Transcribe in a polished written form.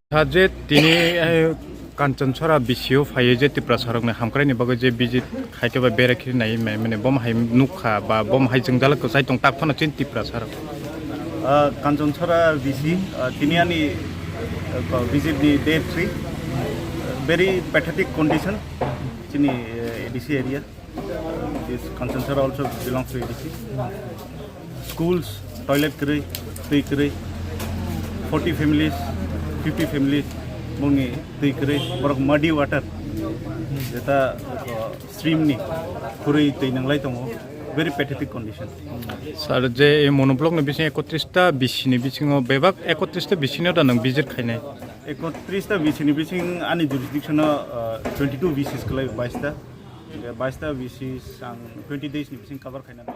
जे दिनै कान्चनसरा बिसियाव फायो जे तिप्रासा रकनि हामक्रायनि बागै जे बिजि खायथोबा बेराखिनाय माने बमहाय नुखा बा बमहाय जोंजालखौ जाय दं ताकफाना चिन तिप्रासा रक कान्चनसरा बिसि तिनियानि visit the day 3 very pathetic condition in ADC area. This Kanchanchara also belongs to ADC. Schools, toilet kare, 40 families, 50 families, bungi Borok muddy water. Jeta stream ni puri nanglai tongo. Very pathetic condition. Sir, je monoblog na bising 31 bisini bising bebak 31 bisini da nang visit khainai. 31 bisini bising ani jurisdiction 22 VCs kalai 22 VCs ang 20 days ni bising cover khainai.